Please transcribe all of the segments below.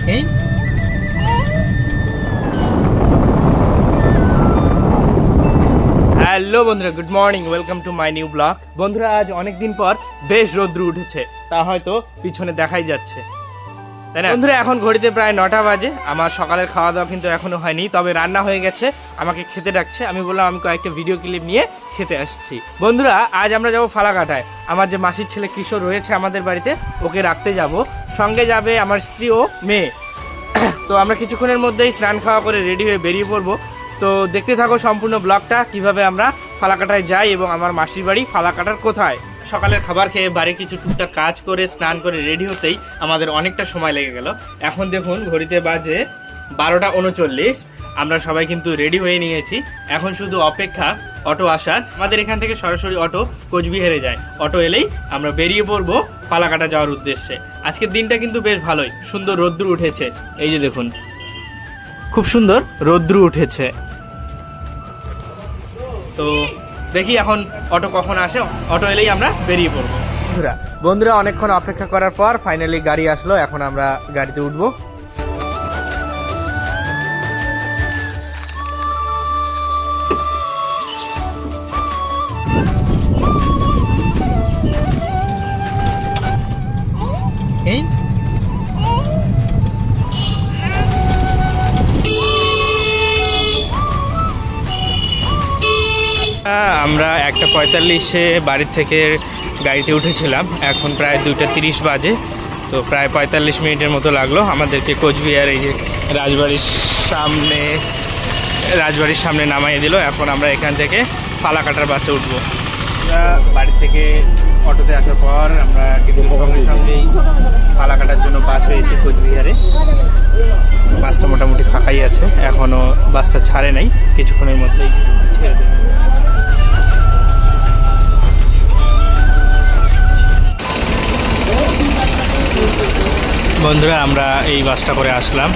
Hello বন্ধুরা, good morning, welcome to my new blog. বন্ধুরা, আজ অনেকদিন পর বেশ রোদ্রু উঠেছে, তা হয়তো পিছনে দেখাই যাচ্ছে, তাই না? বন্ধুরা, এখন ঘড়িতে প্রায় 9টা বাজে। আমার সকালের খাওয়া দাওয়া কিন্তু এখনো হয়নি, তবে রান্না হয়ে গেছে, আমাকে খেতে ডাকছে। আমি বললাম আমি কয়েকটা ভিডিও ক্লিপ নিয়ে খেতে আসছি। বন্ধুরা, আজ আমরা যাবো ফালাকাটায়। আমার যে মাসির ছেলে কিশোর রয়েছে আমাদের বাড়িতে, ওকে রাখতে যাব। সঙ্গে যাবে আমার স্ত্রী ও মেয়ে। তো আমরা কিছুক্ষণের মধ্যেই স্নান খাওয়া করে রেডি হয়ে বেরিয়ে পড়বো। তো দেখতে থাকো সম্পূর্ণ ব্লগটা, কিভাবে আমরা ফালাকাটায় যাই এবং আমার মাসির বাড়ি ফালাকাটার কোথায়। সকালের খাবার খেয়ে বাড়ি কিছু টুকটাক কাজ করে স্নান করে রেডি হতেই আমাদের অনেকটা সময় লেগে গেল। এখন দেখুন ঘড়িতে বাজে 12টা 39। আমরা সবাই কিন্তু রেডি হয়ে নিয়েছি, এখন শুধু অপেক্ষা অটো আসার। আমাদের এখান থেকে সরাসরি অটো কোচবিহারে যায়। অটো এলেই আমরা বেরিয়ে পড়বো ফালাকাটা যাওয়ার উদ্দেশ্যে। আজকের দিনটা কিন্তু বেশ ভালোই, সুন্দর রোদ্দুর উঠেছে। এই যে দেখুন, খুব সুন্দর রোদ্দুর উঠেছে। তো দেখি এখন অটো কখন আসে, অটো এলেই আমরা বেরিয়ে পড়বো। বন্ধুরা, অনেকক্ষণ অপেক্ষা করার পর ফাইনালি গাড়ি আসলো, এখন আমরা গাড়িতে উঠবো। আমরা 1:45-এ বাড়ির থেকে গাড়িতে উঠেছিলাম, এখন প্রায় 2:30 বাজে। তো প্রায় 45 মিনিটের মতো লাগলো আমাদেরকে কোচবিহার এই যে রাজবাড়ির সামনে নামাইয়ে দিল। এখন আমরা এখান থেকে ফালাকাটার বাসে উঠবো। আমরা বাড়ি থেকে অটোতে আসার পর আমরা কিন্তু সঙ্গে সঙ্গেই ফালাকাটার জন্য বাস পেয়েছি কোচবিহারে। বাসটা মোটামুটি ফাঁকাই আছে, এখনও বাসটা ছাড়ে নাই, কিছুক্ষণের মধ্যেই ছেড়ে দেবে। বন্ধুরা, আমরা এই বাসটা করে আসলাম।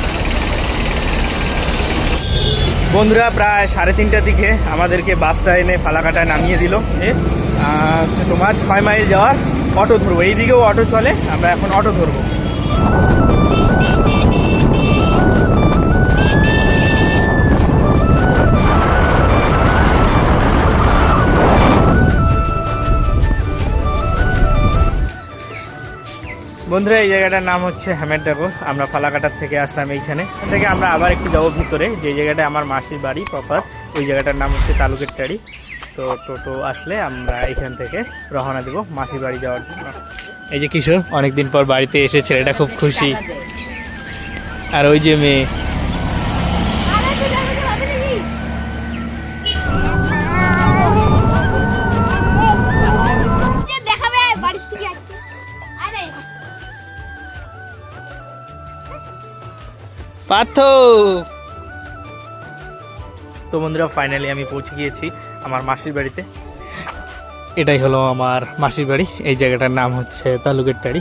বন্ধুরা, প্রায় 3:30টার দিকে আমাদেরকে বাসটা এনে ফালাকাটায় নামিয়ে দিল। তোমার 6 মাইল যাওয়ার অটো ধরবো, এইদিকেও অটো চলে, আমরা এখন অটো ধরবো। বন্ধুরা, এই জায়গাটার নাম হচ্ছে হ্যামেরডাঙ্গা। আমরা ফালাকাটার থেকে আসলাম এইখানে। এখান থেকে আমরা আবার একটু যাবো ভিতরে, যে জায়গাটা আমার মাসির বাড়ি প্রপার, ওই জায়গাটার নাম হচ্ছে তালুকেরটারি। তো টোটো আসলে আমরা এখান থেকে রওনা দেবো মাসির বাড়ি যাওয়ার জন্য। এই যে কিশোর অনেকদিন পর বাড়িতে এসেছে, এটা খুব খুশি। আর ওই যে মেয়ে, পার্থ। তো বন্ধুরা, ফাইনালি আমি পৌঁছে গিয়েছি আমার মাসির বাড়িতে। এটাই হলো আমার মাসির বাড়ি, এই জায়গাটার নাম হচ্ছে তালুকেরটারি।